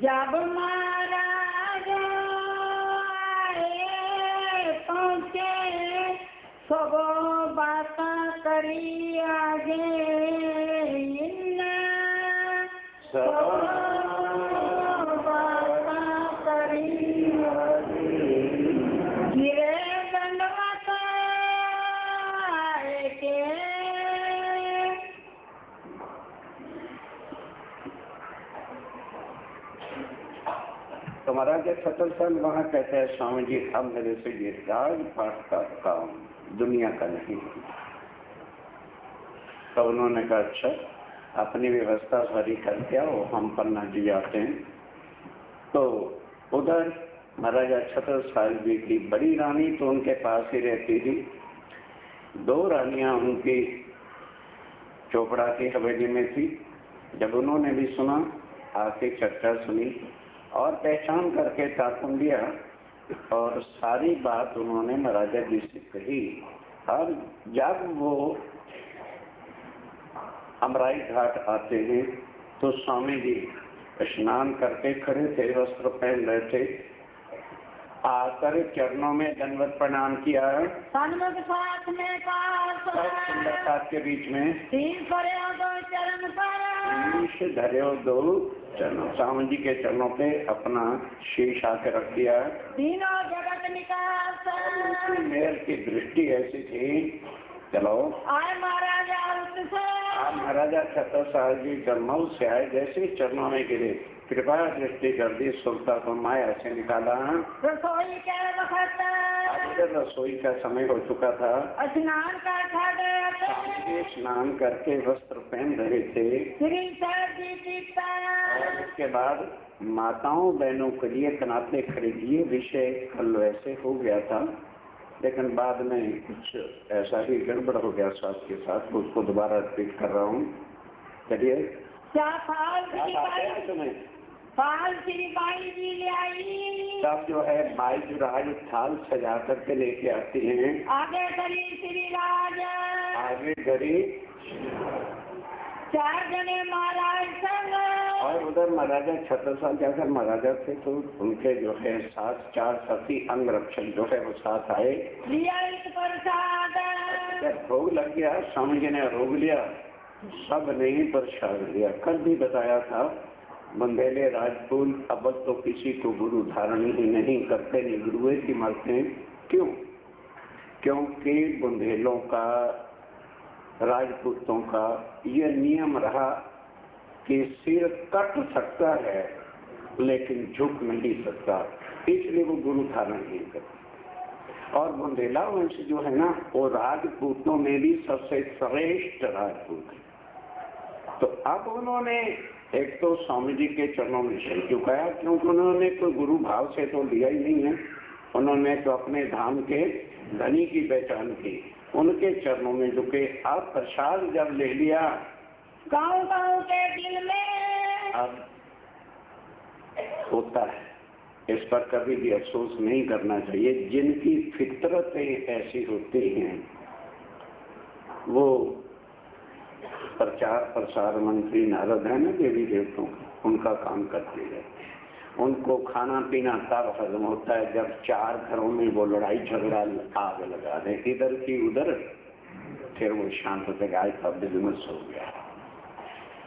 जब महाराज आए पहुँचे सब बात करी आगे सब बात करी गिरे दंडवत के तो महाराज छत्रसेन वहाँ कहते हैं स्वामी जी अब मेरे से ये राज पाठ का काम दुनिया का नहीं। तो उन्होंने कहा अच्छा अपनी व्यवस्था सारी करके आओ, हम पन्ना जी जाते हैं। तो उधर महाराजा छत्रसाल जी की बड़ी रानी तो उनके पास ही रहती थी, दो रानियां उनकी चोपड़ा की हवेली में थी। जब उन्होंने भी सुना आके चर्चा सुनी और पहचान करके ताकुन दिया और सारी बात उन्होंने महाराजा जी से कही। और जब वो अमराई घाट आते हैं तो स्वामी जी स्नान करके खड़े थे, वस्त्र पहन रहे थे, आकर चरणों में दंडवत प्रणाम किया। सन्मुख साथ में सुंदरता के बीच में तीन करो दो चरण पर शीश धरे दो चरणों, स्वामी जी के चरणों पे अपना शीश आके रख दिया। तीनों जगत निकास मेर की दृष्टि ऐसी थी, चलो आए महाराजा से महाराजा छत्रसाल जी चरणों से आए, जैसे चरणों में गिरे कृपा दृष्टि कर दी, सुरता को माया से निकाला। रसोई के वक्त रसोई का समय हो चुका था, स्नान कर स्नान करके वस्त्र पहन रहे थे। और उसके बाद माताओं बहनों के लिए कनाते खरीदिए विषय कल वैसे हो गया था, लेकिन बाद में कुछ ऐसा ही गड़बड़ हो गया साथ के साथ, उसको दोबारा रिपीट कर रहा हूँ। चलिए तब जो है बाई राज थाल सजा करके लेके आती हैं। आगे करी श्री राज आगे करी 4 जने महाराज संग और उधर महाराजा छत्रसाल जाकर महाराजा थे तो उनके जो है साथ 4 साथी अंग रक्षक जो है वो साथ आए। लिया प्रसाद जब भोग लग गया, स्वामी जी ने रोग लिया, सब ने ही प्रसाद लिया। कल भी बताया था बुंदेले राजपूत अब तो किसी को गुरु धारण ही नहीं करते, नहीं गुरुए की मरते। क्यों? क्योंकि बुंदेलों का राजपूतों का यह नियम रहा कि सिर कट सकता है लेकिन झुक नहीं सकता, इसलिए वो गुरु धारण नहीं करते। और बुंदेला वंश जो है ना वो राजपूतों में भी सबसे श्रेष्ठ राजपूत है। तो अब उन्होंने एक तो स्वामी जी के चरणों में सिर झुकाया, क्योंकि उन्होंने कोई गुरु भाव से तो लिया ही नहीं है, उन्होंने तो अपने धाम के धनी की पहचान की, उनके चरणों में झुके। अब प्रसाद जब ले लिया, गाँव के दिल में अब होता है, इस पर कभी भी अफसोस नहीं करना चाहिए। जिनकी फितरतें ऐसी होती हैं वो प्रचार प्रसार मंत्री नारद है ना, देवी देवताओं उनका काम करते हैं। उनको खाना पीना तब हजम होता है जब 4 घरों में वो लड़ाई झगड़ा आग लगा दे, इधर की उधर, फिर वो शांत से गाय का बिजनेस हो गया।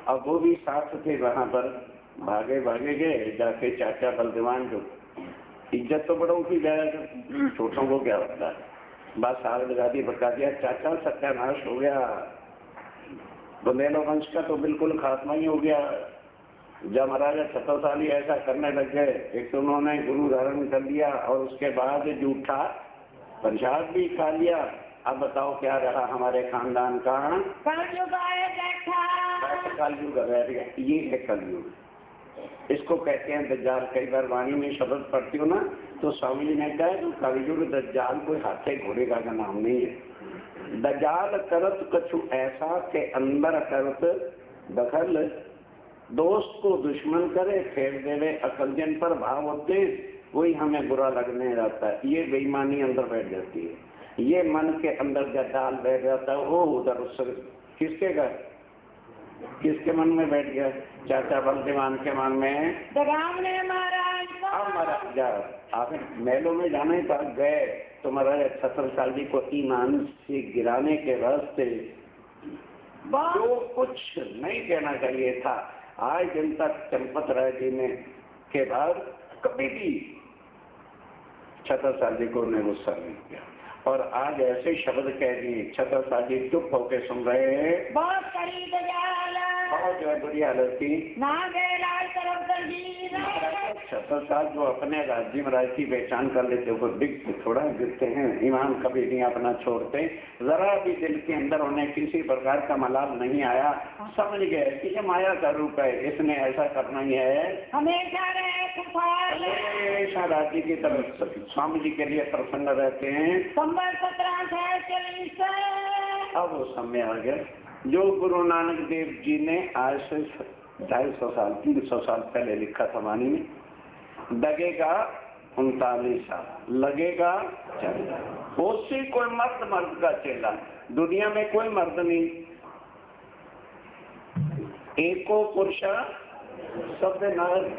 अब वो भी साथ थे वहां पर, भागे भागे गए जाके चाचा बलदेवान जो इज्जत तो बड़ों की जाए, छोटों को क्या होता है, बस आग लगा दी, भड़का दिया, चाचा सत्यानाश हो गया, बुंदेलो वंश का तो बिल्कुल खात्मा ही हो गया। जब महाराजा छत्रसाली ऐसा करने लग गए, एक तो उन्होंने गुरु धारण कर लिया और उसके बाद झूठा प्रसाद भी खा लिया। अब बताओ क्या रहा हमारे खानदान का? कलयुग ये है कलयुग, इसको कहते हैं दज्जाल। कई बार वाणी में शब्द पढ़ती हो ना तो स्वामी जी ने कहा तो कलयुग दज्जाल कोई हाथे घोड़े का नाम नहीं है। दज्जाल करत कछु ऐसा के अंदर करत दखल, दोस्त को दुश्मन करे फेर देवे अकल, जिन पर भाव होते वही हमें बुरा लगने जाता है। ये बेईमानी अंदर बैठ जाती है, ये मन के अंदर दज्जाल बैठ जाता है, वो उधर उस किसके घर किसके मन में बैठ गया? चाचा बलदेवान के मन में। डगावने महाराज को। अब महाराज आखिर महलों में जाने पर गए तो महाराज छत्रसाल जी को ईमान से गिराने के रास्ते जो कुछ नहीं कहना चाहिए था, आज दिन तक चंपत राय जी ने के बाद कभी भी छत्रसाल जी को ने गुस्सा नहीं किया, और आज ऐसे शब्द कह दिए छत्रसाल जी चुप होके सुन रहे हैं। बहुत करीब बहुत जो है बुरी हालत थी। ना गए लाल तरफ छत्रसाल जो अपने राज्य में राज की पहचान कर लेते वो दिखते थोड़ा गिरते हैं, ईमान कभी नहीं अपना छोड़ते, जरा भी दिल के अंदर उन्हें किसी प्रकार का मलाल नहीं आया, समझ गए कि ये माया का रूप है, इसने ऐसा करना ही है। हमेशा रहे खुशहाल, हमेशा राज्य की तरफ स्वामी जी के लिए प्रसन्न रहते हैं। संबर 1740। अब वो समय आ गया जो गुरु नानक देव जी ने आज से 250 साल 300 साल पहले लिखा था वाणी में, लगेगा 39 साल, लगेगा चलेगा। उससे कोई मर्द का चेला, दुनिया में कोई मर्द नहीं, एको पुरुष शब्द नर।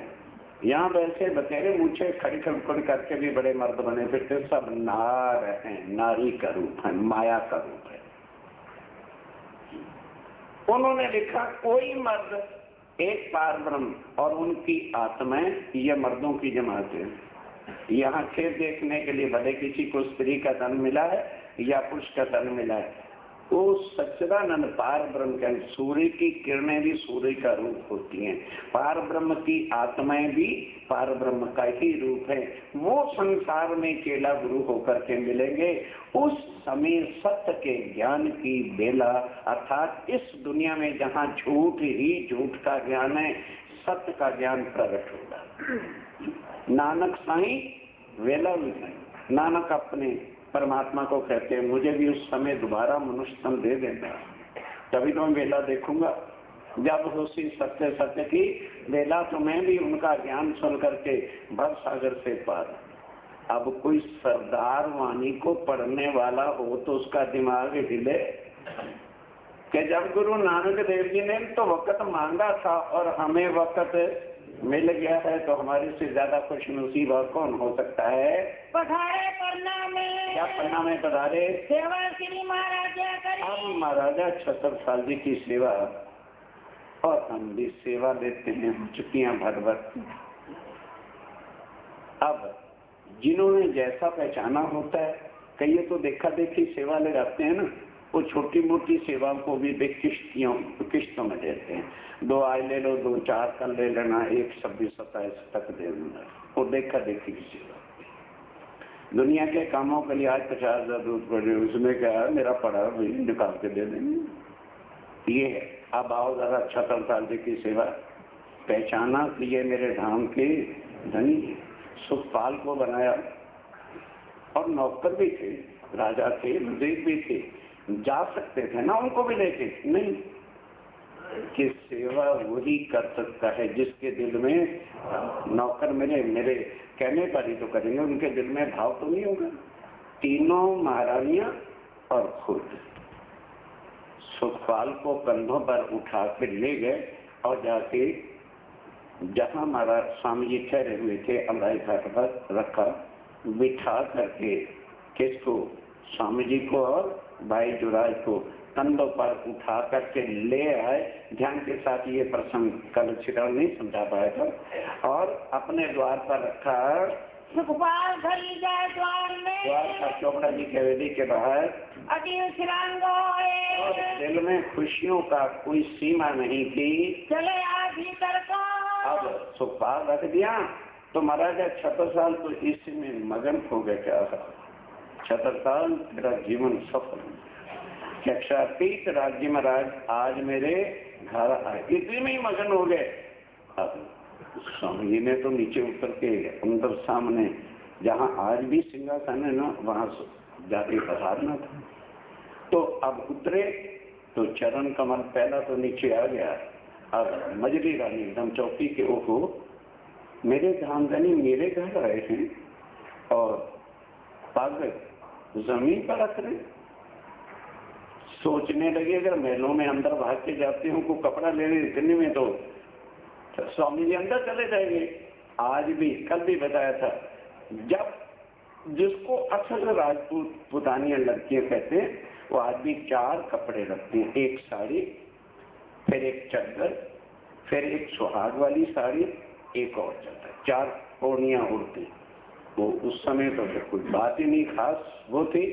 यहाँ वैसे बतेरे मुझे खड़ी खड़ी करके भी बड़े मर्द बने फिरते, सब नार हैं, नारी का रूप है, माया का रूप है। उन्होंने लिखा कोई मर्द एक पार ब्रह्म और उनकी आत्माएं, ये मर्दों की जमात है। यहाँ खेल देखने के लिए भले किसी को स्त्री का तन मिला है या पुरुष का तन मिला है, वो सच्चिदानंद पार ब्रह्म के सूर्य की किरणें भी सूर्य का रूप होती हैं, पार ब्रह्म की आत्माएं भी पार ब्रह्म का ही रूप है। वो संसार में चेला गुरु होकर के मिलेंगे, उस समय सत्य के ज्ञान की बेला, अर्थात इस दुनिया में जहाँ झूठ ही झूठ का ज्ञान है, सत्य का ज्ञान प्रकट होगा। नानक साईं वेला भी नहीं, नानक अपने परमात्मा को कहते हैं मुझे भी उस समय दोबारा मनुष्य तन दे देना, तभी तो मैं वेला देखूंगा। जब उसी सत्य सत्य की वेला तो मैं भी उनका ज्ञान सुन करके भव सागर से पार। अब कोई सरदार वाणी को पढ़ने वाला हो तो उसका दिमाग हिले कि जब गुरु नानक देव जी ने तो वक्त मांगा था और हमें वक्त मिल गया है, तो हमारे से ज्यादा खुश नसीब और कौन हो सकता है। पधारे पन्ना में, क्या पन्ना में पधारे, सेवा श्री महाराजा करी। हम महाराजा छत्रसाल जी की सेवा, और हम भी सेवा लेते हैं चुटियां भर भर। अब जिन्होंने जैसा पहचाना होता है, कई तो देखा देखी सेवा ले जाते हैं ना, वो छोटी मोटी सेवाओं को भी किश्तों में देते हैं। 2 आज ले लो, 2 4 कल ले लेना, 1 26 27 तक दे देना, वो देखा देखी की सेवा। दुनिया के कामों के लिए आज 50,000 दूध पड़े, उसमें क्या है मेरा पड़ा भी निकाल के दे देंगे। ये है। अब आओ जरा छत्रसाल जी की सेवा पहचाना कि ये मेरे धाम के धनी सुखपाल को बनाया, और नौकर भी थे, राजा थे, वजीर भी थे, जा सकते थे ना उनको भी लेके, नहीं कि सेवा वही कर सकता है जिसके दिल में नौकर मेरे कहने पर ही तो करेंगे, उनके दिल में भाव तो नहीं होगा। तीनों महारानियां और खुद सुखपाल को कंधों पर उठा कर ले गए और जाके जहां महाराज स्वामी जी ठहरे हुए थे अमराई घाट पर रखा, बिठा करके किसको, स्वामी जी को और भाई जुराज को कंधों पर उठा करके ले आए। ध्यान के साथ ये प्रसंग कल छिड़ाव नहीं समझा पाया था, और अपने द्वार पर रखा। सुखपाल घरी जाए द्वार में, द्वार पर चोपड़ा जी के वेदी के बाहर अति छिड़ांगो और दिल में खुशियों का कोई सीमा नहीं थी। चले आ भीतर को। अब सुखपाल रख दिया तो महाराजा छत्रसाल तो इसमें मगन हो गए। क्या छत्रसाल तेरा जीवन सफल, क्षातीत राज्य महाराज आज मेरे घर आए, इतने में ही मगन हो गए। अब स्वामी जी ने तो नीचे उतर के अंदर सामने जहाँ आज भी सिंहासन है ना, वहां जाके पधारना था। तो अब उतरे तो चरण कमल पहला तो नीचे आ गया। अब मजरी रानी एकदम चौकी के ओहो मेरे धामधनी मेरे घर आए हैं और पग जमीन पर रख रहे। सोचने लगे अगर महलों में अंदर भाग के जाते हूँ को कपड़ा लेने इतने में तो स्वामी जी अंदर चले जाएंगे। आज भी कल भी बताया था, जब जिसको असल राजपूत पुतानियां लड़कियां कहते हैं वो आज भी 4 कपड़े रखते हैं, एक साड़ी, फिर एक चद्दर, फिर एक सुहाग वाली साड़ी, एक और चद्दर, 4 ओढ़नियां उड़ती। वो उस समय तो फिर कुछ बात ही नहीं खास वो थी।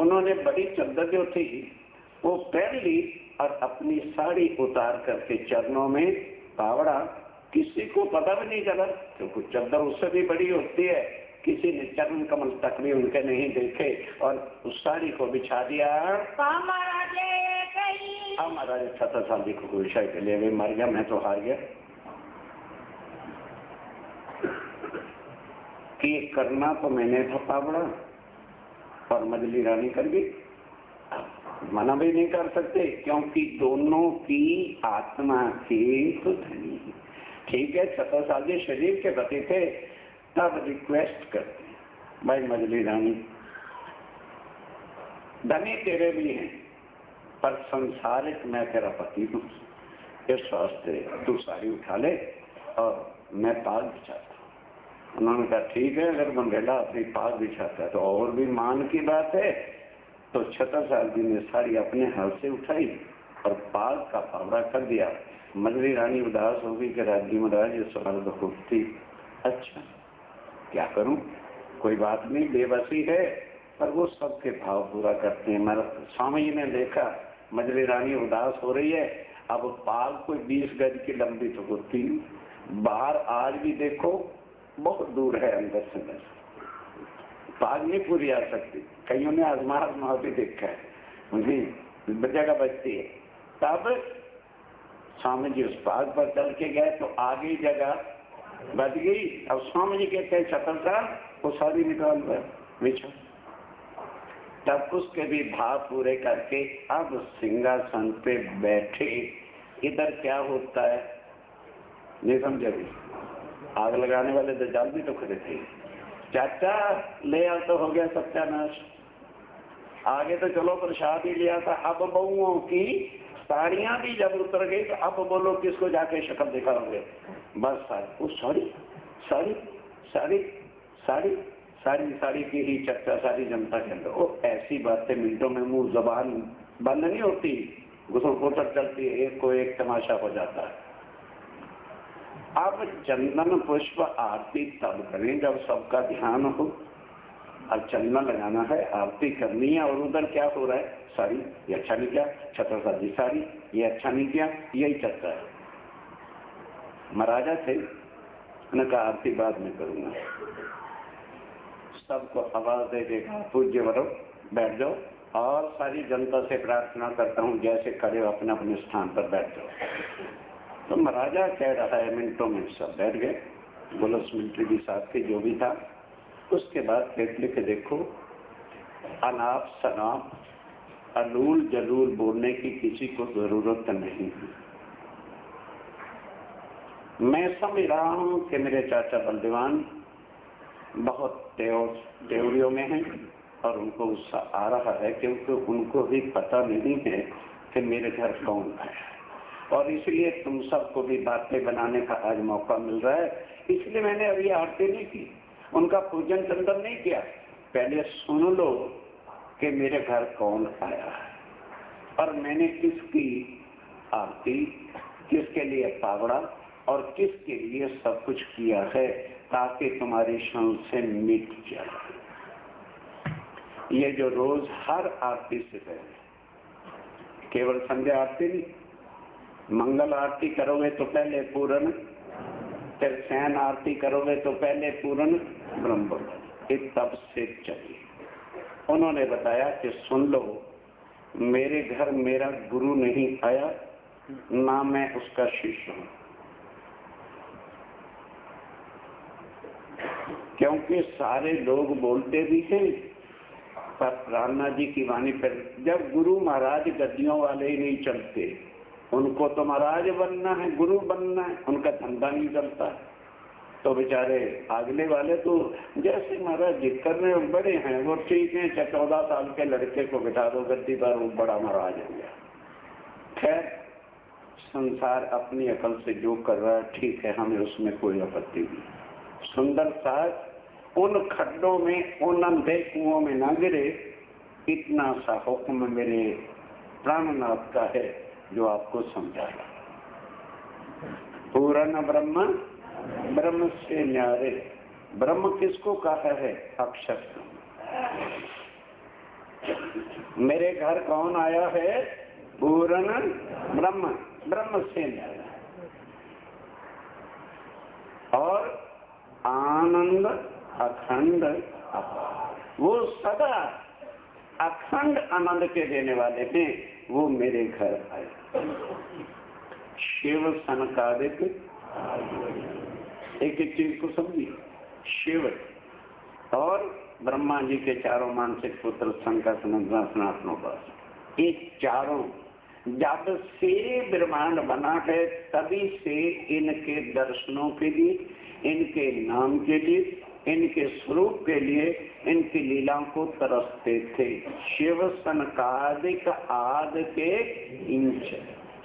उन्होंने बड़ी चद्दर जो थी वो पहन ली और अपनी साड़ी उतार करके चरणों में पावड़ा, किसी को पता भी नहीं चला क्योंकि चद्दर उससे भी बड़ी होती है, किसी ने चरण कमल तक भी उनके नहीं देखे और उस साड़ी को बिछा दिया। महाराज महाराज 70 साल की खुशहाई के लिए वे मर गया, मैं तो हार गया कि करना तो मैंने था पावड़ा और मजली रानी कर गई। मना भी नहीं कर सकते क्योंकि दोनों की आत्मा के तो धनी। ठीक है, 70 साल के शरीर के पति थे, तब रिक्वेस्ट करते भाई मजली रानी धनी तेरे भी हैं पर संसारिक मैं तेरा पति हूँ, इस वास्ते तू साड़ी उठा ले और मैं पाग बिछाता हूँ। उन्होंने कहा ठीक है, अगर मंडेला अपनी पाग बिछाता है तो और भी मान की बात है। तो 70 साल की ने साड़ी अपने हाथ से उठाई और पाग का पावड़ा कर दिया। मजली रानी उदास हो गई कि राज्य महाराज ये सवाल बहुत थी, अच्छा क्या करूं, कोई बात नहीं, बेबसी है पर वो सबके भाव पूरा करते हैं। स्वामी जी ने देखा मजली रानी उदास हो रही है, अब पाग कोई 20 गज की लंबी तो होती, बाहर आज भी देखो बहुत दूर है, अंदर से पाग नहीं पूरी आ सकती। कईयों ने आजमा भी देखा है, उनकी जगह बचती है। तब स्वामी जी उस पाग पर चल के गए तो आगे जगह बच गई। अब स्वामी जी कहते हैं 70 साल वो साड़ी निकाल बिछा, तब उसके भी भाव पूरे करके अब सिंहासन पे बैठे। इधर क्या होता है नहीं समझे, आग लगाने वाले दज्जाल भी तो खड़े थे। चाचा ले आ तो हो गया सत्यानाश, आगे तो चलो प्रसाद ही लिया था, अब बहुओं की साड़ियां भी जब उतर गई तो अब बोलो किसको जाके शक्ल दिखाओगे। बस साड़ी साड़ी साड़ी साड़ी साड़ी साड़ी की ही चर्चा सारी जनता के अंदर। वो ऐसी बातें मिनटों में मुंह जबान बंद नहीं होती, घुसर पुसर चलती है, एक को एक तमाशा हो जाता है। अब चंदन पुष्प आरती तब करें जब सबका ध्यान हो। अब चंदन लगाना है, आरती करनी है, और उधर क्या हो रहा है, साड़ी ये अच्छा नहीं किया, 70 साल की साड़ी ये अच्छा नहीं किया, यही चलता है। महाराजा थे, उन्होंने कहा आरती बाद में करूंगा। सबको आवाज दे देगा पूज्य वरो बैठ जाओ, और सारी जनता से प्रार्थना करता हूँ जैसे खड़े हो अपने अपने स्थान पर बैठ जाओ। तो महाराजा कह रहा है, मिनटों में सब बैठ गए, पुलिस मिलिट्री भी साथ थी, जो भी था। उसके बाद पेट लिख देखो, अनाप शनाप अलूल जलूल बोलने की किसी को जरूरत नहीं है। मैं समझ रहा हूं कि मेरे चाचा बलदेवान बहुत त्योरियों में हैं और उनको गुस्सा आ रहा है क्योंकि उनको भी पता नहीं है कि मेरे घर कौन आया, और इसलिए तुम सबको भी बातें बनाने का आज मौका मिल रहा है। इसलिए मैंने अभी आरती नहीं की, उनका पूजन चंदन नहीं किया। पहले सुन लो कि मेरे घर कौन आया है और मैंने किसकी आरती, किसके लिए पावड़ा और किसके लिए सब कुछ किया है, ताकि तुम्हारी संशय मिट जाए। ये जो रोज हर आरती से पहले, केवल संध्या आरती नहीं, मंगल आरती करोगे तो पहले पूर्ण, फिर शयन आरती करोगे तो पहले पूर्ण ब्रह्म, एक तब से चाहिए। उन्होंने बताया कि सुन लो, मेरे घर मेरा गुरु नहीं आया, ना मैं उसका शिष्य हूं, क्योंकि सारे लोग बोलते भी हैं पर प्राणनाथ जी की वाणी पर जब गुरु महाराज गद्दियों वाले ही नहीं चलते, उनको तो महाराज बनना है, गुरु बनना है, उनका धंधा नहीं चलता। तो बेचारे अगले वाले तो जैसे महाराज जी करने बड़े हैं, वो ठीक है, 14 साल के लड़के को बिठा दो गद्दी पर, वो बड़ा महाराज हो गया। खैर संसार अपनी अकल से जो कर रहा है ठीक है, हमें उसमें कोई आपत्ति नहीं। सुंदर साहब उन खड्डों में, उन अंधे कुओं में ना गिरे, इतना सा हुक्म मेरे प्राणनाथ का है जो आपको समझाया। पूर्ण ब्रह्म ब्रह्म से न्यारे। ब्रह्म किसको कहा है? अक्षर। मेरे घर कौन आया है? पूर्ण ब्रह्म, ब्रह्म से न्यारे। और आनंद अखंड अपार, वो सदा अखंड आनंद के देने वाले हैं, वो मेरे घर आए। शिव सनकादिक, एक एक चीज को समझिए। शिव और ब्रह्मा जी के चारों मानसिक पुत्र शंकर, सनातनों, ये चारों जब से ब्रह्मांड बना है तभी से इनके दर्शनों के लिए, इनके नाम के लिए, इनके स्वरूप के लिए, इनकी लीलाओं को तरसते थे। शिव सनकादिक आद के इंच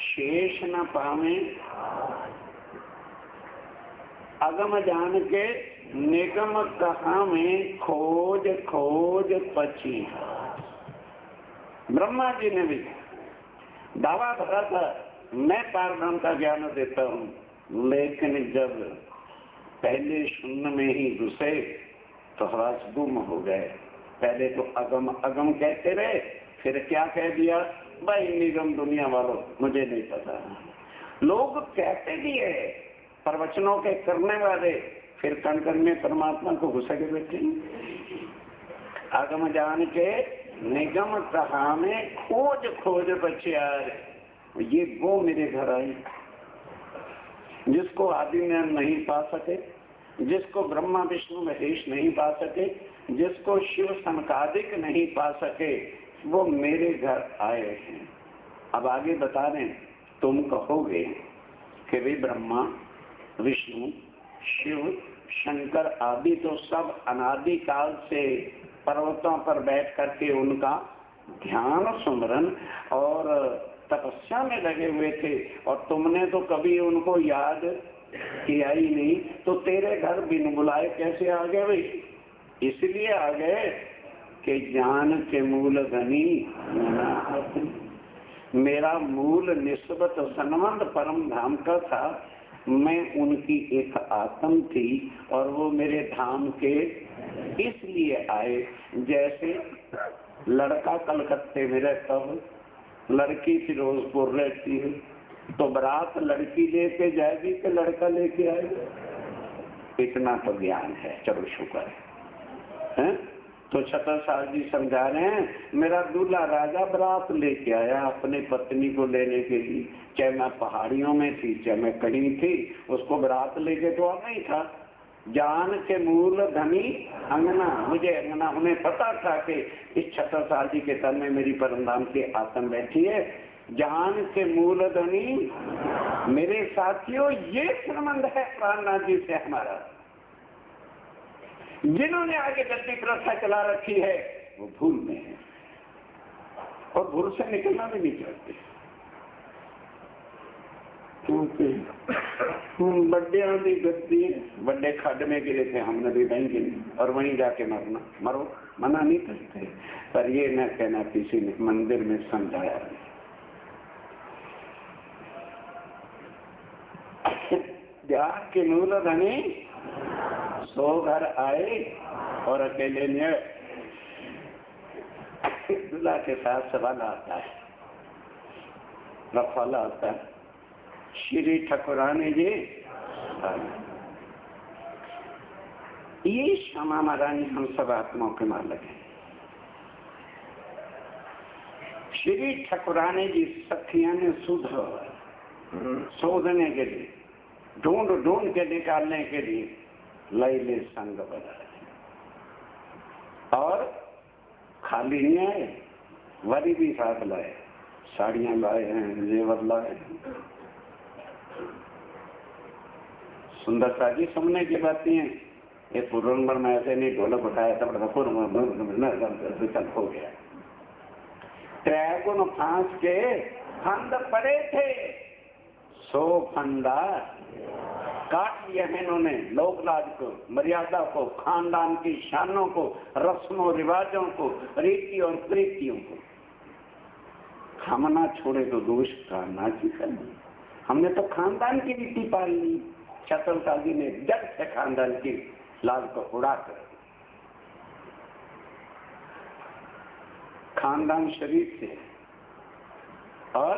शेष न पावे, अगम जान के निगम कहा में खोज खोज पची। ब्रह्मा जी ने भी दावा भरा था मैं पारब्रह्म का ज्ञान देता हूँ, लेकिन जब पहले शून्य में ही घुसे तो हवास गुम हो गए। पहले तो अगम अगम कहते रहे, फिर क्या कह दिया? भाई निगम दुनिया वालों, मुझे नहीं पता। लोग कहते भी है, प्रवचनों के करने वाले फिर कण कण में परमात्मा को घुसा के बैठे। आगम जान के निगम कहा में खोज खोज बचियार। ये वो मेरे घर आई जिसको आदि में नहीं पा सके, जिसको ब्रह्मा विष्णु महेश नहीं पा सके, जिसको शिव सनकादिक नहीं पा सके, वो मेरे घर आए हैं। अब आगे बता रहे, तुम कहोगे कि वे ब्रह्मा विष्णु शिव शंकर आदि तो सब अनादि काल से पर्वतों पर बैठ करके उनका ध्यान सुमरन और तपस्या में लगे हुए थे, और तुमने तो कभी उनको याद किया ही नहीं, तो तेरे घर बिन बुलाए कैसे आ गए भाई? इसलिए आ गए कि ज्ञान के मूल धनी मेरा मूल निस्बत संबंध परम धाम का था। मैं उनकी एक आत्म थी और वो मेरे धाम के इसलिए आए। जैसे लड़का कलकत्ते में रहता हो, लड़की फिरोजपुर रहती है, तो बारात लड़की लेके जाएगी कि लड़का लेके आएगा? इतना तो ज्ञान है, चलो शुक्र है। तो छत्रसाल जी समझा रहे हैं, मेरा दूल्हा राजा बारात लेके आया अपने पत्नी को लेने के लिए, चाहे मैं पहाड़ियों में थी चाहे मैं कहीं थी, उसको बारात लेके तो आना ही था। जान के मूल धनी अंगना, मुझे अंगना, उन्हें पता था कि इस छत्रसाल जी के तन में मेरी परमधाम की आत्मा बैठी है। जान के मूल धनी मेरे साथियों, ये संबंध है प्राणनाथ जी से हमारा। जिन्होंने आगे गद्दी प्रथा चला रखी है वो भूल में है और भूल से निकलना भी नहीं चाहते, क्योंकि हम बड़े आंधी गद्दी बड़े खड्ड में गिरे थे, हमने भी वहीं गिरी और वहीं जाके मरना। मरो, मना नहीं करते, पर ये न कहना किसी ने मंदिर में समझाया। ज्ञान के मूल धनी सो घर आए और अकेले में दूल्हा के साथ सवाल आता है, रखवाला आता है, श्री ठाकुरानी जी ये श्यामा महारानी हम सब आत्माओं के मालिक हैं। श्री ठाकुरानी जी सखिया ने शोधने के लिए, ढूंढ ढूंढ के निकालने के लिए लैले संग बनाए और खाली नहीं आए, वरी भी साथ लाए, साड़ियां लाए हैं, जेवर लाए, सुंदरता जी सुनने की बात नहीं है। ये पूर्व नंबर में ऐसे नहीं ढोलक उठाया तब चल हो गया। त्रैगुण फांस के फंद पड़े थे, 100 फंदा काट लिया है इन्होंने। लोकलाज को, मर्यादा को, खानदान की शानों को, रस्मों रिवाजों को, रीति और प्रीतियों को। हम ना छोड़े तो दोष का ना की करना। हमने तो खानदान की रीति पाल ली। चतुरता जी ने जग से खानदान की लाज को उड़ा कर, खानदान शरीर से और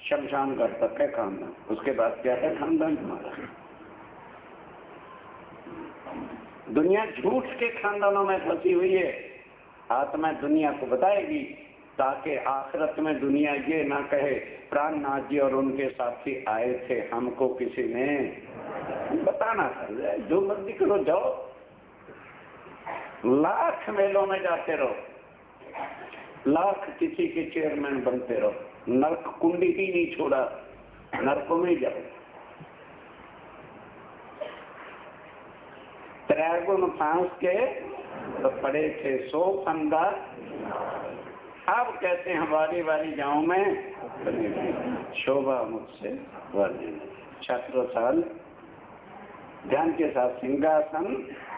शमशान घाट तक है खानदान, उसके बाद क्या है खानदान हमारा। दुनिया झूठ के खानदानों में फंसी हुई है। आत्मा दुनिया को बताएगी ताकि आखिरत में दुनिया ये ना कहे प्राणनाथ जी और उनके साथी आए थे, हमको किसी ने बताना था। जो मर्जी करो जाओ, लाख मेलों में जाते रहो, लाख किसी के चेयरमैन बनते रहो, नरक कुंडी ही नहीं छोड़ा, नरकों में जाओ। त्रैगुण फांस के तो पड़े थे 100 फंदा। अब कहते हैं बारी बारी जाऊं मैं, शोभा मुझसे वर्णन। छत्रसाल ध्यान के साथ सिंहासन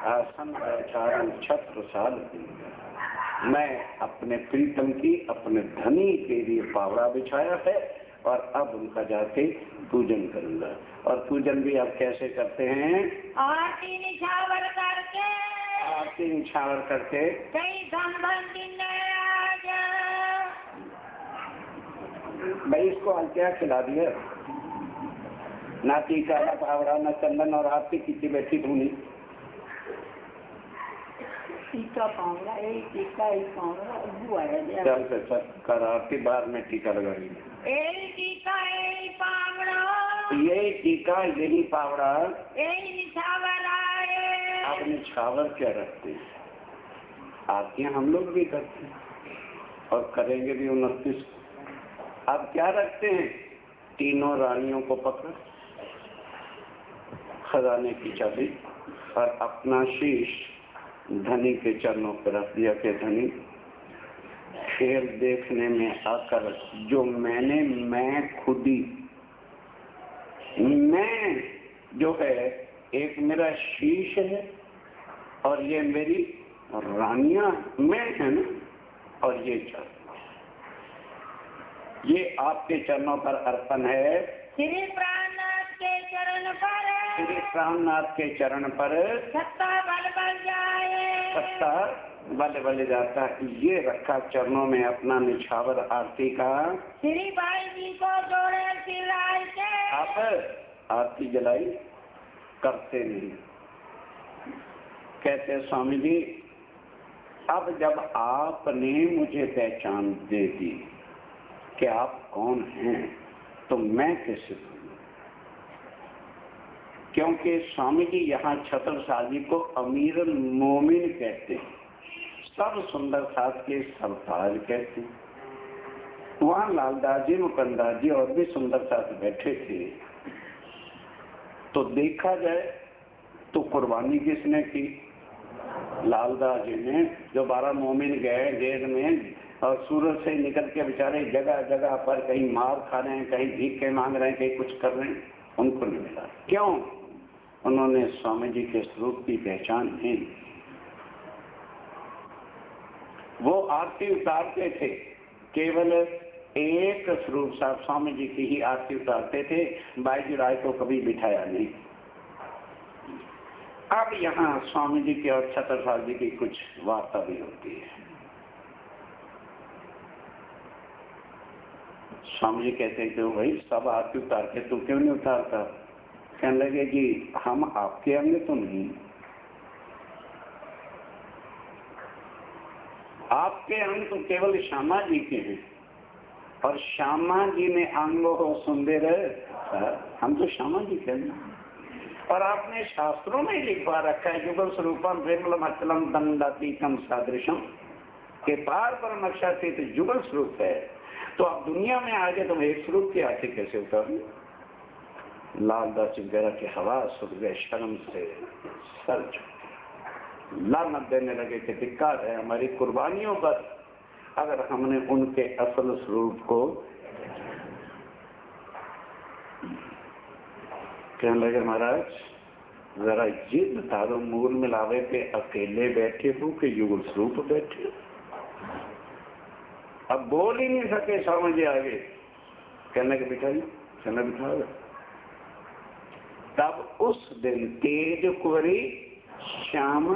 आसन बैठारूं छत्रसाल। मैं अपने प्रीतम की, अपने धनी के लिए पावड़ा बिछाया है और अब उनका जाके पूजन करूंगा। और पूजन भी आप कैसे करते हैं? आरती निछावर करके, आरती निछावर करके कई संबंधी भाई इसको आज क्या खिला दिया? ना टीका, ना पावड़ा, ना चंदन और आरती किसी बैठी तू नहीं। टीका पावड़ा, एक टीका एक पावड़ा, चल से चल कर आरती, बाहर में टीका लगा ली। एक टीका एक पावड़ा, यही टीका यही पावड़ा, एक निछावर आए। आप निछावर क्या रखते हैं? आरतियां हम लोग भी करते हैं और करेंगे भी 29। आप क्या रखते हैं? तीनों रानियों को पकड़, खजाने की चाबी और अपना शीश धनी के चरणों पर रख दिया कि धनी खेल देखने में आकर जो मैं खुदी, मैं जो है एक मेरा शीश है और ये मेरी रानियां मैं है ना, और ये चरण, ये आपके चरणों पर अर्पण है। श्री प्राणनाथ के चरण पर, श्री प्राणनाथ के चरण पर सत्ता बल बल जाए, सत्ता बल बल जाता। ये रखा चरणों में अपना निछावर आरती का। श्री भाई जी को जोड़े सिराय के, आप आरती जलाई करते नहीं। कहते स्वामी जी अब जब आपने मुझे पहचान दे दी कि आप कौन हैं, तो मैं कैसे बोलूं? क्योंकि स्वामी जी यहाँ छत्रसाल जी को अमीर मोमिन कहते हैं, सब सुंदर साथ के सरताज कहते हैं। वहाँ लालदास जी, मुकंदास जी और भी सुंदर साथ बैठे थे। तो देखा जाए तो कुर्बानी किसने की? लालदास जी ने। जो 12 मोमिन गए जेल में और सूरज से निकल के बेचारे जगह जगह पर कहीं मार खा रहे हैं, कहीं भीख मांग रहे हैं, कहीं कुछ कर रहे हैं, उनको नहीं मिला। क्यों? उन्होंने स्वामी जी के स्वरूप की पहचान नहीं। वो आरती उतारते थे, केवल एक स्वरूप साहब स्वामी जी की ही आरती उतारते थे, बाईजी राय को कभी बिठाया नहीं। अब यहाँ स्वामी जी की और छत्रसाल जी की कुछ वार्ता भी होती है। स्वामी जी कहते हैं कि भाई सब आरती उतारते, तू क्यों नहीं उतारता? कहने लगे कि हम आपके अंग तो नहीं, आपके अंग तो केवल श्यामा जी के हैं, और श्यामा जी ने अंग हो सुंदर, हम तो श्यामा जी के हैं। और आपने शास्त्रों में लिखवा रखा है जुगल स्वरूपम प्रेमलम अचलम दंडातीतम सादृशम, के पार पर नक्शा से तो जुगल स्वरूप है। तो आप दुनिया में आगे तुम एक स्वरूप के आते कैसे उतारो? लालदास जी वगैरह की हवा सुट गए, शर्म से सर लानत देने लगे कि धिक्कार है हमारी कुर्बानियों पर अगर हमने उनके असल स्वरूप को। कहने लगे महाराज जरा ये बता दो, मूल मिलावे पे अकेले बैठे हो कि युगल स्वरूप बैठे हो? अब बोल ही नहीं सके, समझ आगे। कहने के बिठाई, कहने बिठा। तब उस दिन तेज कुंवरी श्याम,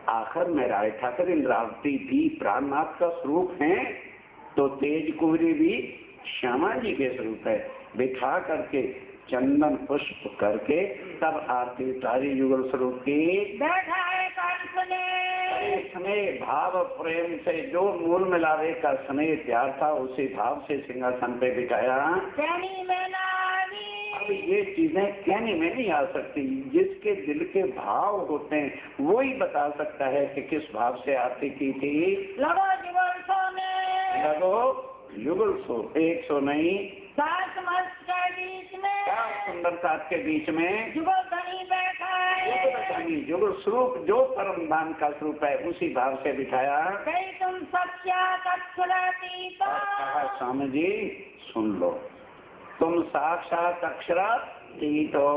आखिर में राय ठाकर इंद्रावती भी प्राणनाथ का स्वरूप है तो तेज कुंवरी भी श्यामा जी के स्वरूप है। बिठा करके चंदन पुष्प करके तब आरती उतारी युगल स्वरूप की। बैठा है स्नेह भाव प्रेम से जो मूल मिलावे का स्नेह प्यार था उसी भाव से सिंहासन पे बिठाया। अब ये चीजें कहने में नहीं आ सकती, जिसके दिल के भाव होते हैं वो ही बता सकता है कि किस भाव से आरती की थी। लगो युगल सोने, लगो युगल सो, एक सो नहीं सात मस्त के बीच में, सुंदरता के बीच में युगल धनी बैठा है। युगल स्वरूप जो परम धाम का स्वरूप है उसी भाव से बिठाया। कहीं तुम साक्षात अक्षरातीत, स्वामी जी सुन लो, तुम साक्षात अक्षरातीत हो।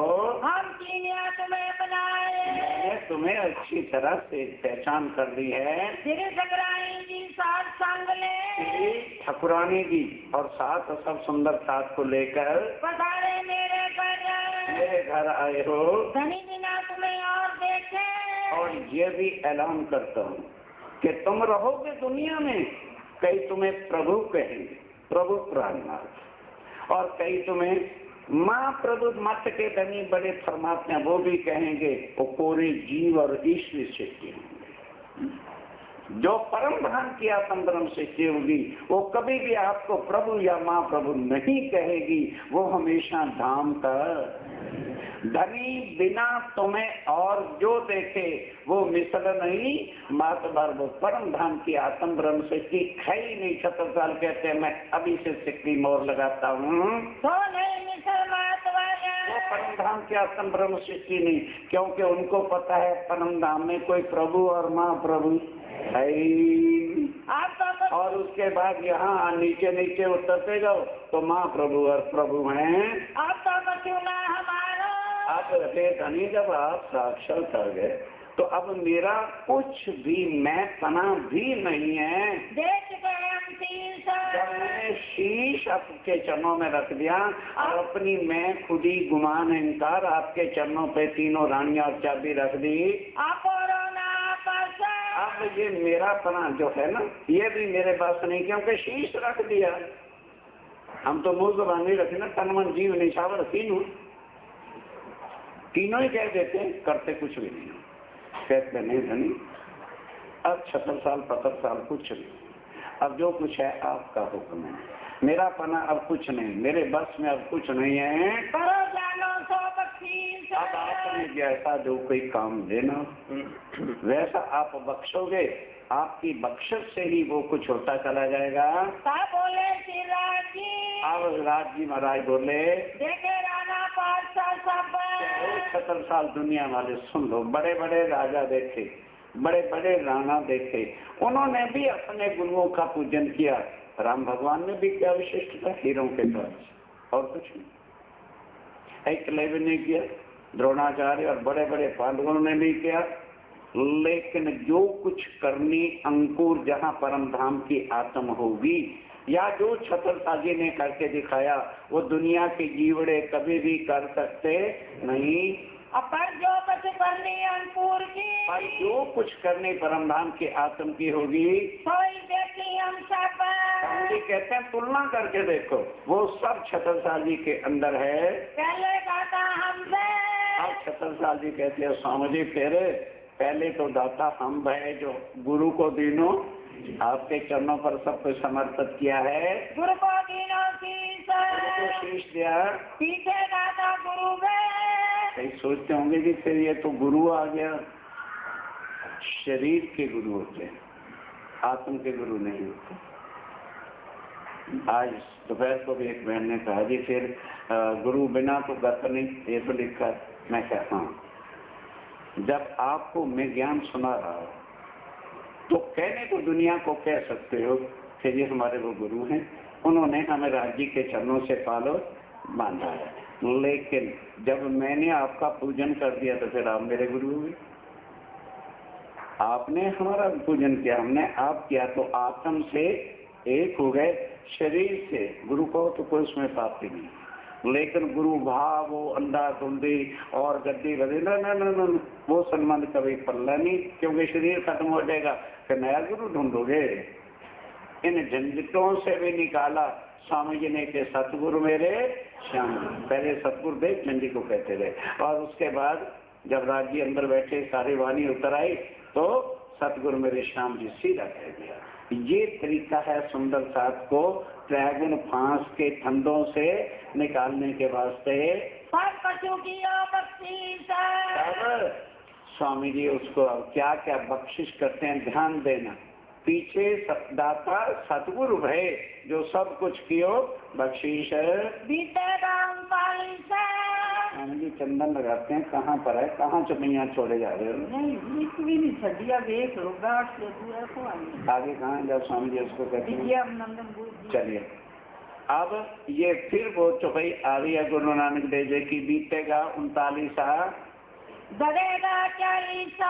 हम चीनिया तुम्हें बनाए, मैंने तुम्हें अच्छी तरह से पहचान कर ली है। श्री ठकुरानी जी साथ संग ले, ठकुरानी जी और साथ सब सुंदर साथ को लेकर पधारे मेरे घर आए हो। धनी बिना तुम्हें और देखे, और ये भी ऐलान करता हूँ कि तुम रहोगे दुनिया में, कई तुम्हें प्रभु कहेंगे, प्रभु प्राणनाथ, और कई तुम्हें माँ प्रभु मत के धनी बड़े परमात्मा वो भी कहेंगे, वो कोरे जीव और ईश्वर सृष्टि होंगे। जो परम धाम की आत्म ब्रह्म सृष्टि होगी वो कभी भी आपको प्रभु या माँ प्रभु नहीं कहेगी, वो हमेशा धाम का धनी बिना तुम्हें और जो देखे वो मिसल नहीं, मात बार वो परम धाम की आत्म ब्रह्म सृष्टि है ही नहीं। 70 साल कहते हैं मैं अभी से सिक्की मोर लगाता हूँ, तो नहीं मिसल मात वो परम धाम की आत्म ब्रह्म सृष्टि नहीं, क्योंकि उनको पता है परम धाम में कोई प्रभु और माँ प्रभु है। और उसके बाद यहाँ नीचे नीचे उतरते जाओ तो माँ प्रभु और प्रभु हैं। अब तो बचूना हमारा, आप रहे धनी जब आप साक्षात कर गए तो अब मेरा कुछ भी मैं पना भी नहीं है। देख गए हम शीश, मैंने शीश आपके चरणों में रख दिया और अपनी मैं खुद ही गुमान अहंकार आपके चरणों पे तीनों रानियां और चाबी रख दी। अब ये मेरा पना जो है ना ये भी मेरे पास नहीं, क्योंकि शीश रख दिया। हम तो मुंह जबान नहीं रखे ना, तन मन जीव निशावर तीनों ही कह देते हैं, करते कुछ भी नहीं। कहते नहीं धनी अब 76 साल 75 साल कुछ नहीं, अब जो कुछ है आपका हुक्म है, मेरा पना अब कुछ नहीं, मेरे बस में अब कुछ नहीं है। अब आपने जैसा जो कोई काम देना वैसा आप बख्शोगे, आपकी बख्शिश से ही वो कुछ होता चला जाएगा। बोले अब राज जी महाराज बोले, देखे राणा पातशाह सब 70 साल दुनिया वाले सुन लो, बड़े बड़े राजा देखे, बड़े बड़े राणा देखे, उन्होंने भी अपने गुरुओं का पूजन किया। राम भगवान ने भी क्या विशिष्ट था, हीरों के साथ और कुछ नहीं। एकलव्य ने किया, द्रोणाचार्य और बड़े बड़े पांडवों ने भी किया, लेकिन जो कुछ करनी अंकुर जहाँ परम धाम की आत्म होगी या जो छत्रसाजी ने करके दिखाया वो दुनिया के जीवड़े कभी भी कर सकते नहीं। पर जो कुछ करनी अंकुर की, पर जो कुछ करनी परम धाम की आत्म की होगी सोई देखी हम सब। कहते हैं तुलना करके देखो, वो सब छत्रसाजी के अंदर है। पहले दाता हमसे, अब छत्रसाल जी कहते हैं स्वामी जी फिर पहले तो दाता हम है जो गुरु को दिनों आपके चरणों पर सब कुछ समर्पित किया है। गुरु को दिनों शीश दिया, पीछे दाता गुरु गए। कई सोचते होंगे कि फिर ये तो गुरु आ गया। शरीर के गुरु होते हैं, आत्म के गुरु नहीं होते। आज दोपहर को भी एक बहन ने कहा जी फिर गुरु बिना तो गत नहीं, ये तो लिखा। मैं कहा हाँ, जब आपको मैं ज्ञान सुना रहा हूँ तो कहने को दुनिया को कह सकते हो कि ये हमारे वो गुरु हैं, उन्होंने हमें राज्य के चरणों से पालो बांधा है, लेकिन जब मैंने आपका पूजन कर दिया तो फिर आप मेरे गुरु हुए। आपने हमारा पूजन किया, हमने आप किया, तो आत्म से एक हो गए, शरीर से गुरु को तो कोई उसमें पाप ही नहीं। लेकिन गुरु भाव वो अंधा धुंधी और गद्दी गद्दी न वो संबंध कभी पल्ला नहीं, क्योंकि शरीर खत्म हो जाएगा फिर नया गुरु ढूंढोगे। इन झंझटों से भी निकाला स्वामी जी ने के सतगुरु मेरे श्याम। पहले सतगुरुदेव चंदी को कहते रहे और उसके बाद जब राज्य अंदर बैठे सारी वाणी उतर आई तो सतगुरु मेरे श्याम जी सीधा कह दिया। ये तरीका है सुंदर साथ को त्रैगुण फांस के फंदों से निकालने के वास्ते। स्वामी जी उसको क्या क्या बख्शिश करते हैं, ध्यान देना। पीछे दाता सतगुरु भय जो सब कुछ कियो बख्शीश जी। चंदन लगाते हैं, कहाँ पर है, कहाँ चुपैया छोड़े जा रहे हो? नहीं छड़िया देख लो गाठ से आगे कहाँ जब स्वामी जी उसको कहते हैं। चलिए अब ये फिर वो चौपाई आ रही है गुरु नानक देव जी की। बीतेगा 39 दगेगा 40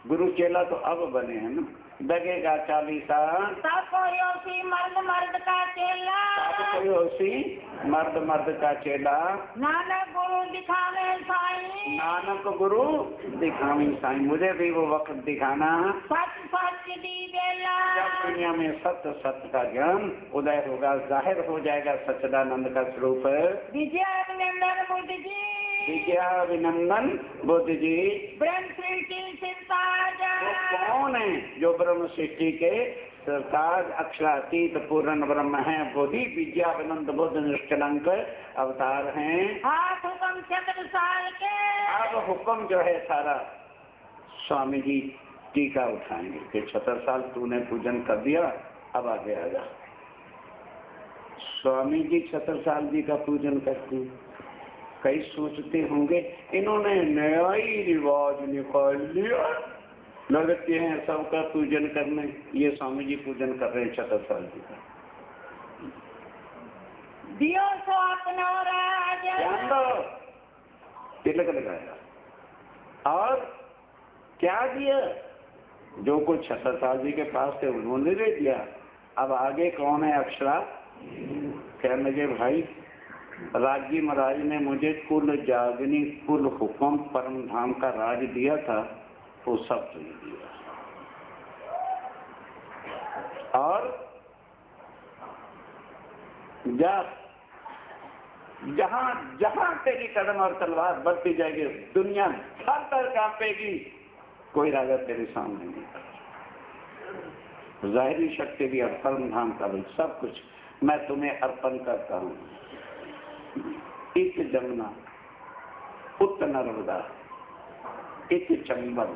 गुरु चेला तो अब बने हैं ना, दगेगा 40 सब कोई उसी मर्द का चेला, सब कोई उसी मर्द का चेला। नानक गुरु दिखावे साईं, नानक गुरु दिखावे साईं। मुझे भी वो वक्त दिखाना सच दी बेला, जब दुनिया में सत्य का ज्ञान उदय होगा, जाहिर हो जाएगा सच्चिदानंद का स्वरूप। विजयाभिनंदन बुद्ध जी, विजयाभिनंदन बुद्ध जी। ब्रह्म सृष्टि सिद्धार्थ वो कौन है जो ब्रह्म सृष्टि के सरताज अक्षरातीत पूर्ण ब्रह्म है, बोधि विद्याभिनंद बुद्ध निष्कलंक अवतार हैं। हाथ हुक्म 70 साल के, अब हुक्म जो है सारा स्वामी जी टीका उठाएंगे कि 70 साल तूने पूजन कर दिया, अब आगे आ जा। स्वामी जी 70 साल जी का पूजन करते हैं। कई सोचते होंगे इन्होंने नया ही रिवाज निकाल लिया, लगते हैं सबका पूजन करने। ये स्वामी जी पूजन कर रहे हैं 70 साल जी का। दियो सो अपना राज, तिलक लगाया और क्या दिया, जो कुछ 70 साल जी के पास थे उन्होंने दे दिया। अब आगे कौन है अक्षरा, कहने लगे भाई राजी महाराज ने मुझे कुल जागनी कुल हुक्म परम धाम का राज दिया था, वो सब तुझे दिया। और जहां जहां तेरी कदम और तलवार बढ़ती जाएगी दुनिया थर कांपेगी, कोई राजा तेरे सामने नहीं। जाहिरी शक्ति भी और परम धाम का भी सब कुछ मैं तुम्हें अर्पण करता हूँ। इत जमुना उत नर्मदा इत चंबल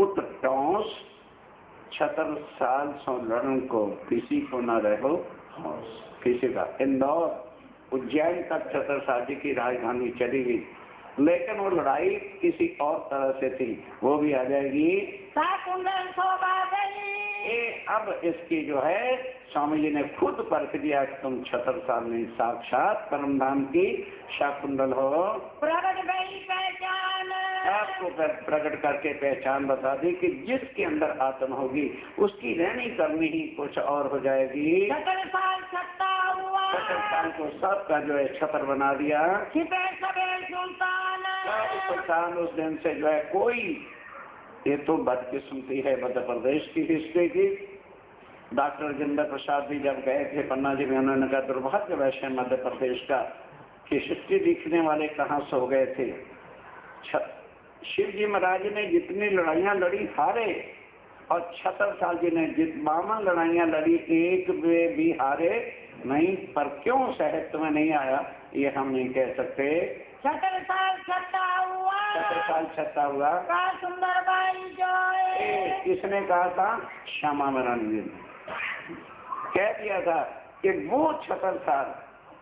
उत टोंस 70 साल सौ लड़न को किसी को न रहो होश। किसी का इंदौर उज्जैन तक 70 साल की राजधानी चली गई, लेकिन वो लड़ाई किसी और तरह से थी, वो भी आ जाएगी। अब इसकी जो है स्वामी जी ने खुद परख दिया कि तुम 70 साल में साक्षात परम धाम की शाकुंडल हो। प्रकट गई पहचान, आपको प्रकट करके पहचान बता दी कि जिसके अंदर आत्मा होगी उसकी रहनी करनी ही कुछ और हो जाएगी। 70 साल छत्ता हुआ, 70 साल को सबका जो है छतर बना दिया। छिपे सबे सुल्तान, उस दिन से जो है कोई, ये तो बदकिस्मती है मध्य प्रदेश की हिस्ट्री की। डॉक्टर राजेंद्र प्रसाद भी जब गए थे पन्ना जी में, उन्होंने कहा दुर्भाग्य वैसे मध्य प्रदेश का कि हिस्ट्री लिखने वाले कहाँ सो गए थे। शिव जी महाराज ने जितनी लड़ाइयाँ लड़ी हारे, और 70 साल जी ने 52 लड़ाइयाँ लड़ी, एक भी हारे नहीं। पर क्यों साहित्य में नहीं आया ये हम नहीं कह सकते। 70 साल छत्ता हुआ, 70 साल छत्ता हुआ। सुंदर बाई जो इसने कहा था श्यामा महारानी जी कह दिया था कि वो छतरसाल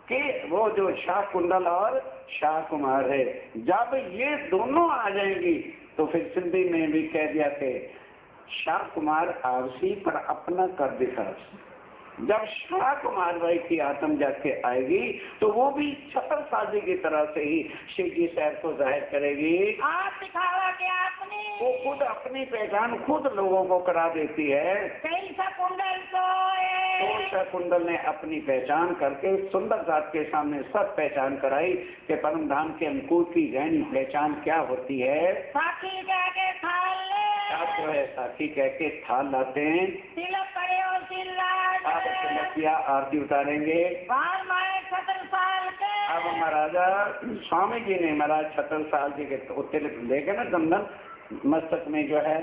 के वो जो शाह कुंडल और शाह कुमार है, जब ये दोनों आ जाएंगी तो फिर सिंधी में भी कह दिया कि शाह कुमार आवसी पर अपना कर दिखा। जब शाह कुमार भाई की आत्म जाके आएगी तो वो भी छतरसाल की तरह से ही शिव जी शहर को जाहिर करेगी। आप दिखावा के आपने वो खुद अपनी पहचान खुद लोगों को करा देती है। कैसा कुंडल तो शाह कुंडल ने अपनी पहचान करके सुंदर जात के सामने सब पहचान कराई कि परम धाम के अंकुर की गहरी पहचान क्या होती है। साखी जाके थाल जो है साखी कह के थाल लाते हैं, तिलक करे और आप तिलक किया आरती उतारेंगे। बाल माए छतरसाल के अब महाराजा स्वामी जी ने महाराज छतरसाल जी के तिलक लेके ना चंदन मस्तक में जो है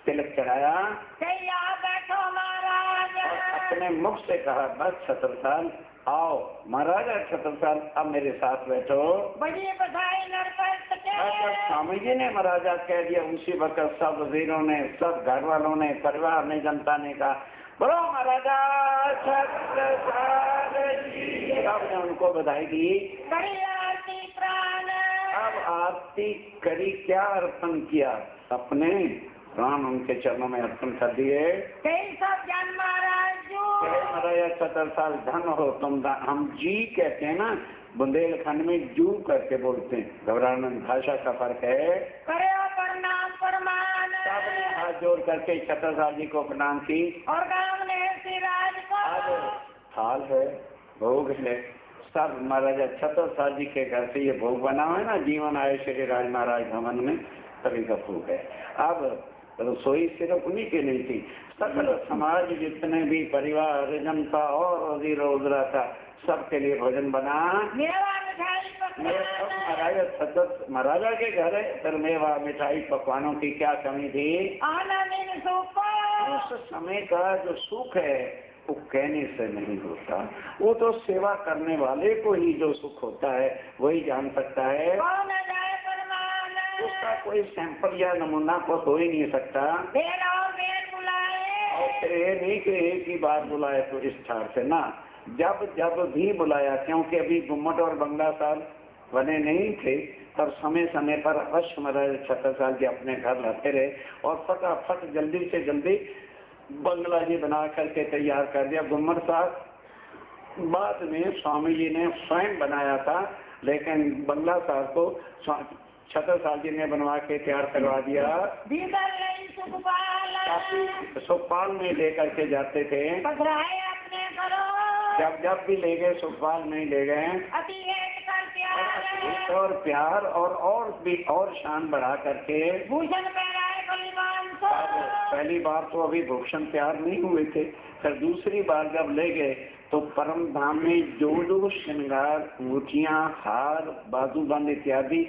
तिलक चढ़ाया यहाँ बैठो महाराज। और अपने मुख से कहा बस छतरसाल आओ, महाराजा छतरसाल अब मेरे साथ बैठो। बड़ी बधाई नरपत के स्वामी जी ने महाराजा कह दिया, उसी वक्त सब वजीरों ने, सब घर वालों ने, परिवार ने, जनता ने कहा बोलो महाराजा छतरसाल जी। आपने उनको बधाई दी। करी आरती प्राण। अब आरती करी, क्या अर्पण किया? अपने प्राण उनके चरणों में अर्पण कर दिए। कई सब जन महाराज जो महाराजा छतरसाल धन हो तुम। हम जी कहते हैं ना, बुंदेलखंड में जू करके बोलते हैं, घबराना भाषा का फर्क है। करे प्रणाम प्रमाण। सबने हाथ जोड़ करके छतरसाल जी को प्रणाम की और गांव ने सिराज को थाल है, भोग है, सब महाराजा छतरसाल जी के घर से ये भोग बना हुआ है ना, जीवन आए श्री राज महाराज भवन में, तभी का भोग है। अब रसोई सिर्फ उन्हीं की नहीं थी, सकल समाज जितने भी परिवार जनता और वजीर उजरा था, सबके लिए भोजन बना। मेवा मिठाई महाराजा छतर महाराजा के घर है, फिर मेवा मिठाई पकवानों की क्या कमी थी। आनंद सुख। उस समय का जो सुख है वो कहने से नहीं होता, वो तो सेवा करने वाले को ही जो सुख होता है वही जान सकता है। कौन जाए प्रमाण। उसका कोई सैंपल या नमूना को हो ही नहीं सकता। बेर और बेर बुलाए। और फिर ये नहीं कि एक ही बार बुलाए तो इस ठार से ना, जब जब भी बुलाया, क्योंकि अभी गुम्मट और बंगला साहब बने नहीं थे, तब समय समय पर अवश्य महाराज छतरसाल जी अपने घर लाते रहे और फटाफट जल्दी से जल्दी बंगला जी बना करके तैयार कर दिया। गुम्मट साहब बाद में स्वामी जी ने स्वयं बनाया था, लेकिन बंगला साहब को छतरसाल जी ने बनवा के तैयार करवा दिया। सुखपाल में लेकर के जाते थे, अपने करो। जब जब भी ले गए सुखपाल में ले गए और प्यार और भी और शान बढ़ा करके। भूषण पहनाए बलिवान को। पहली बार तो अभी भूषण तैयार नहीं हुए थे, फिर दूसरी बार जब ले गए तो परम धाम में जो जो श्रृंगार, मूर्तियां, हार, बाजूबंद इत्यादि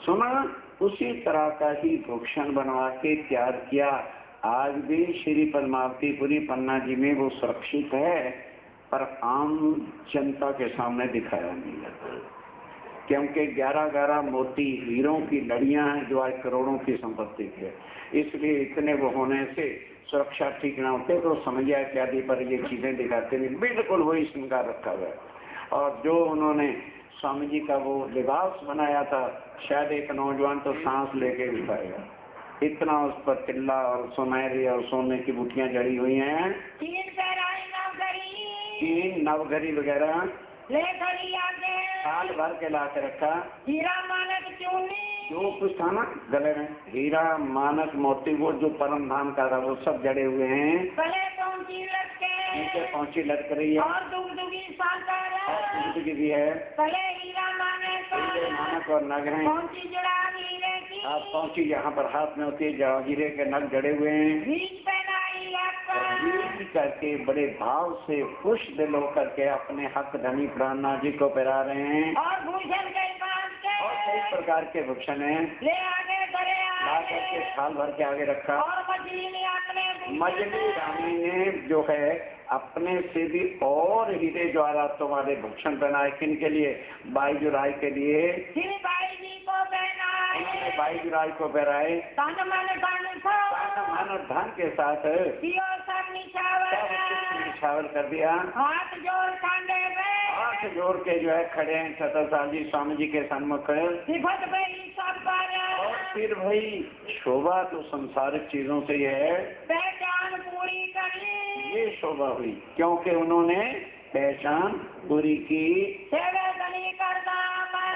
सुना, उसी तरह का ही भूषण बनवा के तैयार किया। आज भी श्री पद्मावतीपुरी पन्ना जी में वो सुरक्षित है, पर आम जनता के सामने दिखाया नहीं जाता, क्योंकि 11-11 मोती हीरों की लड़ियां हैं जो आज करोड़ों की संपत्ति है। इसलिए इतने वो होने से सुरक्षा ठीक ना होते तो समझिया इत्यादि पर ये चीजें दिखाते नहीं, बिल्कुल वही श्रृंगार रखा हुआ है। और जो उन्होंने स्वामी जी का वो लिबास बनाया था, शायद एक नौजवान तो सांस लेके दिखाएगा, इतना उस पर तिल्ला और सुनहरी और सोने की बूटियां जड़ी हुई हैं। 3 नवघरी वगैरह साल भर के ला के रखा। हीरा मानक चूनी जो कुछ था ना गले में, हीरा मानक मोती, वो जो परम धाम का था वो सब जड़े हुए हैं। गले पहुंची लटके, नीचे पहुंची लटक रही है और दुगदुगी सांकर भी है। गले हीरा मानक और नग है। पहुंची जुड़ा हीरे की। आप पहुंची जहाँ पर हाथ में होती है, जहाँ हीरे के नग जड़े हुए हैं। बीच पहनाई करके बड़े भाव से खुश दिल होकर के अपने हक धनी प्राणनाथ जी को पहरा रहे हैं। और भूषण कई बात के और कई प्रकार के भूषण हैं, ले आगे करे ला करके थाल भर के आगे रखा। और मजली रानी ने जो है अपने से भी और हीरे ज्वारात तुम्हारे भूषण पहनाए। किन के लिए? बाईजुराय के लिए। बाई जी को पहनाए, बाईजुराय को पहनाए धन के साथ निछावर कर दिया, हाथ जोड़ कांडे में, हाथ जोड़ के जो है खड़े हैं छत्रसाल जी स्वामी जी के सम्मुख। सिफत भाई सब पर, और फिर भाई शोभा तो संसारिक चीजों से ये है, पहचान पूरी करी, ये शोभा हुई क्योंकि उन्होंने पहचान पूरी की। सेवा धनी करता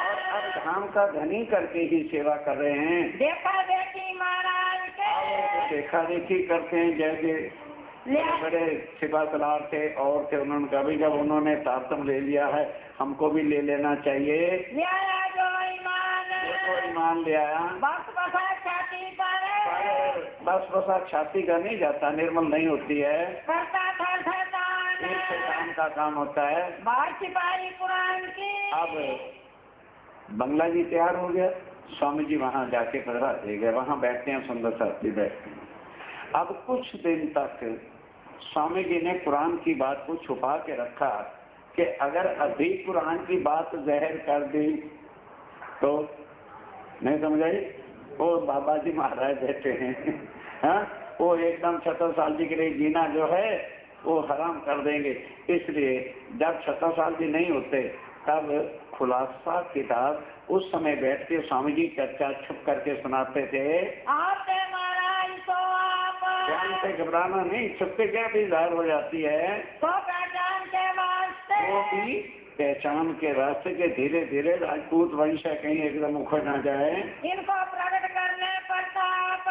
और अब धाम का धनी करके ही सेवा कर रहे हैं। देखा देखी महाराज के, देखा देखी करते हैं, जैसे बड़े सिपा सलार थे और थे, उन्होंने कभी जब उन्होंने तारतम ले लिया है हमको भी ले लेना चाहिए। जो ईमान ले आया, बस बसा छाती पर, बस बसा छाती का नहीं जाता, निर्मल नहीं होती है, करता था शैतान, एक शैतान का काम होता है। बाहर सिपाही कुरान की। अब बंगला जी तैयार हो गया, स्वामी जी वहां जाके पधरा दे गए, वहां बैठते हैं, सुंदर शास्त्री बैठते हैं। अब कुछ दिन तक स्वामी जी ने कुरान की बात को छुपा के रखा कि अगर अभी कुरान की बात जहर कर दी तो नहीं समझ आई। वो बाबा जी महाराज बैठे हैं, हाँ, वो एकदम छत्रसाल जी के लिए जीना जो है वो हराम कर देंगे। इसलिए जब छत्रसाल जी नहीं होते तब खुलासा किताब उस समय बैठ के स्वामी जी चर्चा छुप करके सुनाते थे। आपने महाराज तो आप ध्यान से घबराना नहीं, छुपके क्या भी जाहिर हो जाती है, तो पहचान के वास्ते, वो भी पहचान के रास्ते के धीरे धीरे राजपूत वंश है कहीं एकदम उखड़ ना जाए, इनको प्रकट करने प्रताप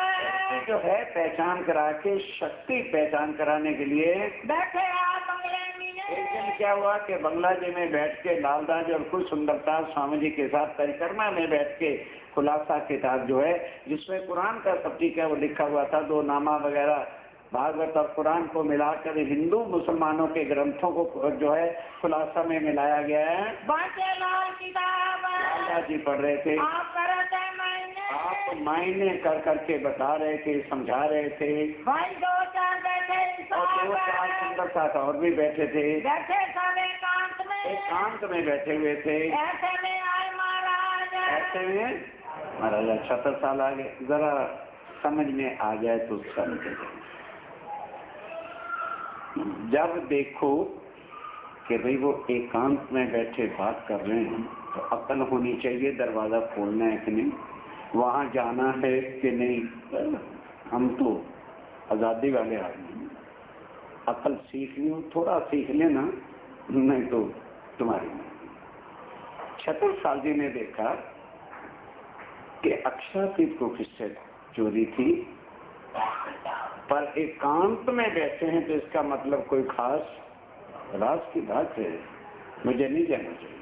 जो है पहचान करा के शक्ति पहचान कराने के लिए बैठे आप बंगले में। एक दिन क्या हुआ कि बंगला जी में बैठ के लालदास और कुछ सुंदरता स्वामी जी के साथ परिक्रमा में बैठ के खुलासा किताब जो है जिसमें कुरान का सब ठीक है वो लिखा हुआ था, 2 नामा वगैरह भागवत और कुरान को मिलाकर हिंदू मुसलमानों के ग्रंथों को जो है खुलासा में मिलाया गया है। बातें लाल किताब लालदास जी पढ़ रहे थे, आप करते आप मायने कर करके बता रहे थे, समझा रहे थे, भाई 2-4 बैठे और 2-4 सुंदर साथ और भी बैठे थे, बैठे सब एकांत में बैठे हुए थे। ऐसे में आए महाराज, ऐसे में महाराजा छत्रसाल आ गए, जरा समझ में आ जाए तो समझे। जब देखो कि भाई वो एकांत में बैठे बात कर रहे हैं तो अकल होनी चाहिए, दरवाजा खोलना है कि नहीं, वहां जाना है कि नहीं। हम तो आजादी वाले आदमी, अकल सीख ली, थोड़ा सीख लेना, नहीं तो तुम्हारी। छत्रसाल जी ने देखा कि अक्षरातीत को किससे चोरी थी, पर एकांत में बैठे हैं तो इसका मतलब कोई खास राज की बात है, मुझे नहीं जाना चाहिए।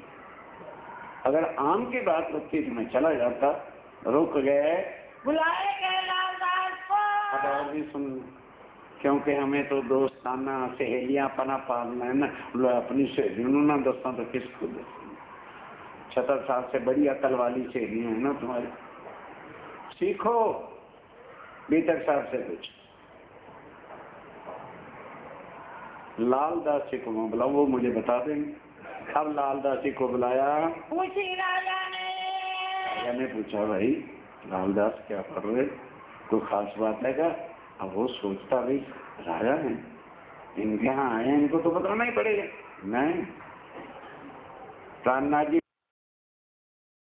अगर आम की बात होती तो मैं चला जाता, रुक गए, बुलाए गए लालदास को। अब और भी सुन, क्योंकि हमें तो दोस्ताना सहेलियां पना पालना है ना, अपनी सहेलियों ना दोस्तों तो किसको दोस्तों। छत्रसाल से बड़ी अकल वाली सहेलियां है ना तुम्हारी, सीखो बीतक साहब से कुछ। लालदास जी को बुलाओ, वो मुझे बता देंगे। अब लालदास जी को बुलाया, पूछी राजा ने पूछा भाई लालदास क्या कर रहे, कोई खास बात है क्या। अब वो सोचता भाई राजा है, इनके यहाँ आए, इनको तो बताना ही पड़ेगा। नहीं, प्राणनाथ जी